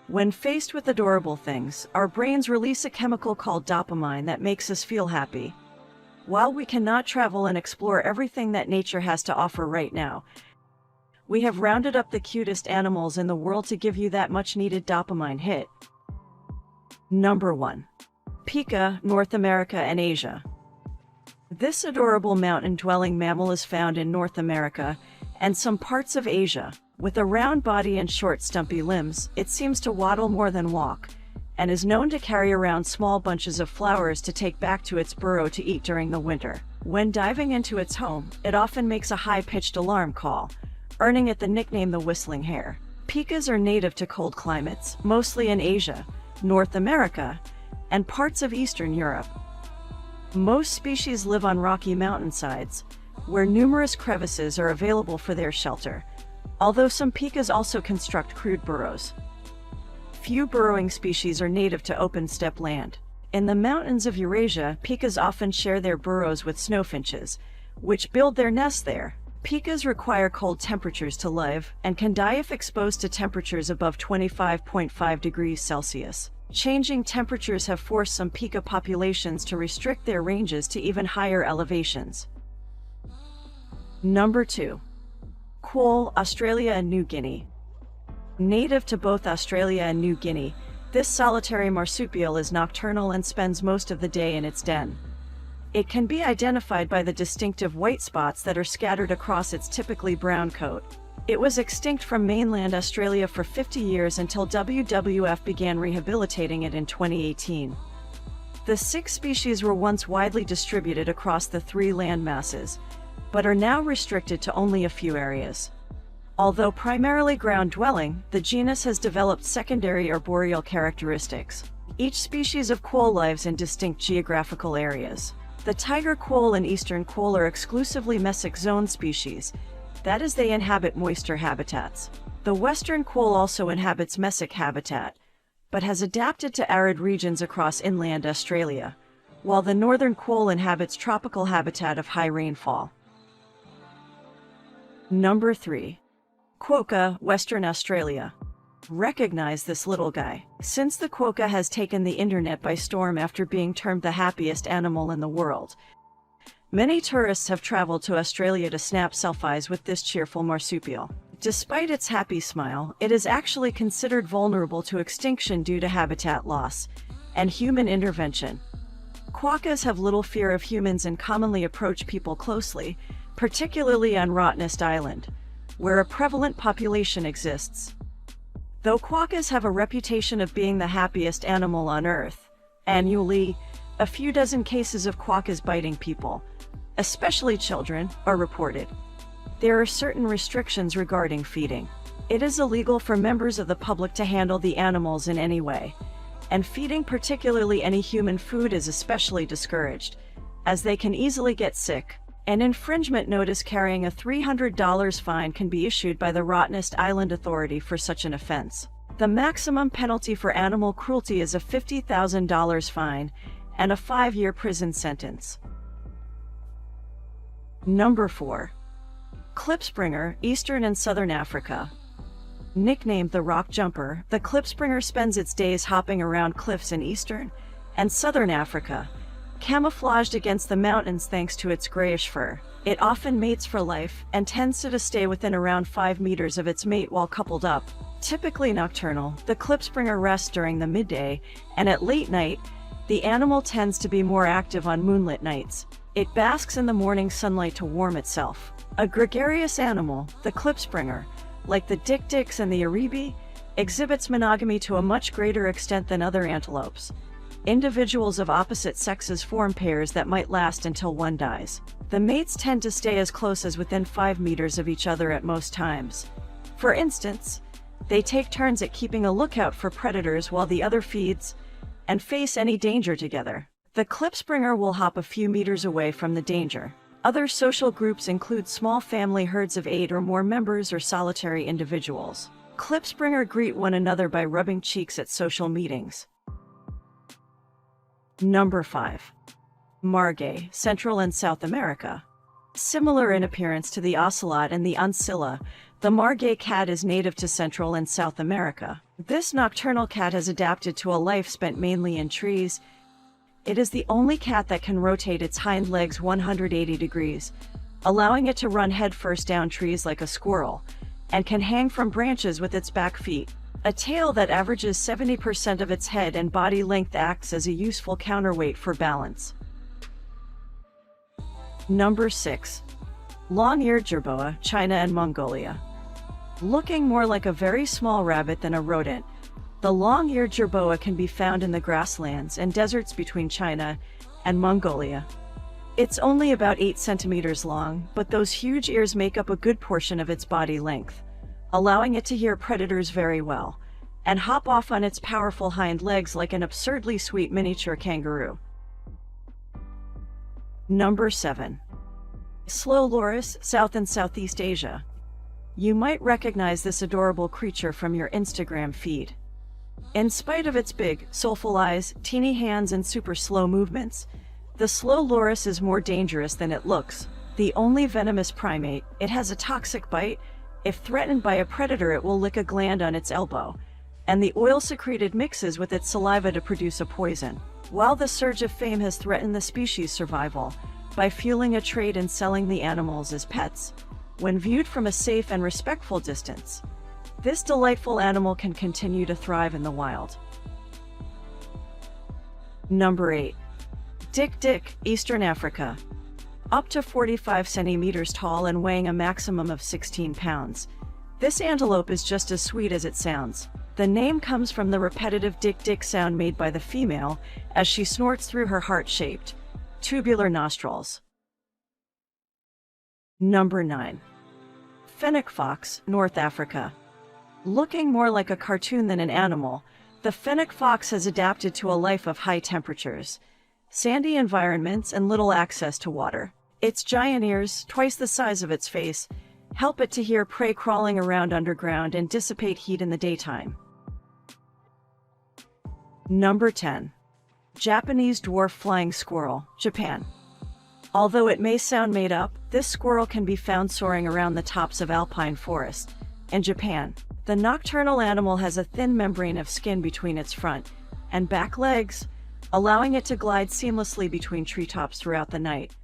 When faced with adorable things, our brains release a chemical called dopamine that makes us feel happy. While we cannot travel and explore everything that nature has to offer right now, we have rounded up the cutest animals in the world to give you that much-needed dopamine hit. Number 1. PIKA, North America and Asia. This adorable mountain-dwelling mammal is found in North America and some parts of Asia. With a round body and short stumpy limbs, it seems to waddle more than walk, and is known to carry around small bunches of flowers to take back to its burrow to eat during the winter. When diving into its home, it often makes a high-pitched alarm call, earning it the nickname the whistling hare. Pikas are native to cold climates, mostly in Asia, North America, and parts of Eastern Europe. Most species live on rocky mountainsides, where numerous crevices are available for their shelter, although some pikas also construct crude burrows. Few burrowing species are native to open steppe land. In the mountains of Eurasia, pikas often share their burrows with snowfinches, which build their nests there. Pikas require cold temperatures to live, and can die if exposed to temperatures above 25.5 degrees Celsius. Changing temperatures have forced some pika populations to restrict their ranges to even higher elevations. Number 2. QUOLL, Australia and New Guinea. Native to both Australia and New Guinea, this solitary marsupial is nocturnal and spends most of the day in its den. It can be identified by the distinctive white spots that are scattered across its typically brown coat. It was extinct from mainland Australia for 50 years until WWF began rehabilitating it in 2018. The 6 species were once widely distributed across the 3 land masses, but are now restricted to only a few areas. Although primarily ground-dwelling, the genus has developed secondary arboreal characteristics. Each species of quoll lives in distinct geographical areas. The tiger quoll and eastern quoll are exclusively mesic zone species, that is, they inhabit moister habitats. The western quoll also inhabits mesic habitat, but has adapted to arid regions across inland Australia, while the northern quoll inhabits tropical habitat of high rainfall. Number 3. QUOKKA, Western Australia. Recognize this little guy. Since the quokka has taken the internet by storm after being termed the happiest animal in the world, many tourists have traveled to Australia to snap selfies with this cheerful marsupial. Despite its happy smile, it is actually considered vulnerable to extinction due to habitat loss and human intervention. Quokkas have little fear of humans and commonly approach people closely, particularly on Rottnest Island, where a prevalent population exists. Though quokkas have a reputation of being the happiest animal on Earth, annually, a few dozen cases of quokkas biting people, especially children, are reported. There are certain restrictions regarding feeding. It is illegal for members of the public to handle the animals in any way, and feeding particularly any human food is especially discouraged, as they can easily get sick. An infringement notice carrying a $300 fine can be issued by the Rottnest Island Authority for such an offense. The maximum penalty for animal cruelty is a $50,000 fine and a 5-year prison sentence. Number 4. KLIPSPRINGER, Eastern and Southern Africa. Nicknamed the rock jumper, the klipspringer spends its days hopping around cliffs in eastern and southern Africa, camouflaged against the mountains thanks to its grayish fur. It often mates for life and tends to stay within around 5 meters of its mate while coupled up. Typically nocturnal, the klipspringer rests during the midday, and at late night, the animal tends to be more active on moonlit nights. It basks in the morning sunlight to warm itself. A gregarious animal, the klipspringer, like the DIK-DIKs and the aribi, exhibits monogamy to a much greater extent than other antelopes. Individuals of opposite sexes form pairs that might last until one dies. The mates tend to stay as close as within 5 meters of each other at most times. For instance, they take turns at keeping a lookout for predators while the other feeds, and face any danger together. The klipspringer will hop a few meters away from the danger. Other social groups include small family herds of 8 or more members or solitary individuals. Klipspringer greet one another by rubbing cheeks at social meetings. Number 5. Margay, Central and South America. Similar in appearance to the ocelot and the ancilla, The Margay cat is native to Central and South America. This nocturnal cat has adapted to a life spent mainly in trees. It is the only cat that can rotate its hind legs 180 degrees, allowing it to run headfirst down trees like a squirrel, and can hang from branches with its back feet. A tail that averages 70% of its head and body length acts as a useful counterweight for balance. Number 6. Long-eared jerboa, China and Mongolia. Looking more like a very small rabbit than a rodent, the long-eared jerboa can be found in the grasslands and deserts between China and Mongolia. It's only about 8 centimeters long, but those huge ears make up a good portion of its body length, allowing it to hear predators very well, and hop off on its powerful hind legs like an absurdly sweet miniature kangaroo. Number 7. Slow loris, South and Southeast Asia. You might recognize this adorable creature from your Instagram feed. In spite of its big, soulful eyes, teeny hands, and super slow movements, the slow loris is more dangerous than it looks. The only venomous primate, it has a toxic bite. If threatened by a predator, it will lick a gland on its elbow, and the oil secreted mixes with its saliva to produce a poison. While the surge of fame has threatened the species' survival by fueling a trade in selling the animals as pets, when viewed from a safe and respectful distance, this delightful animal can continue to thrive in the wild. Number 8. DIK-DIK, Eastern Africa. Up to 45 centimeters tall and weighing a maximum of 16 pounds. This antelope is just as sweet as it sounds. The name comes from the repetitive dik-dik sound made by the female as she snorts through her heart-shaped, tubular nostrils. Number 9. FENNEC fox, North Africa. Looking more like a cartoon than an animal, the FENNEC fox has adapted to a life of high temperatures, sandy environments, and little access to water. Its giant ears, twice the size of its face, help it to hear prey crawling around underground and dissipate heat in the daytime. Number 10. Japanese dwarf flying squirrel, Japan. Although it may sound made up, this squirrel can be found soaring around the tops of alpine forest in Japan. The nocturnal animal has a thin membrane of skin between its front and back legs, allowing it to glide seamlessly between treetops throughout the night.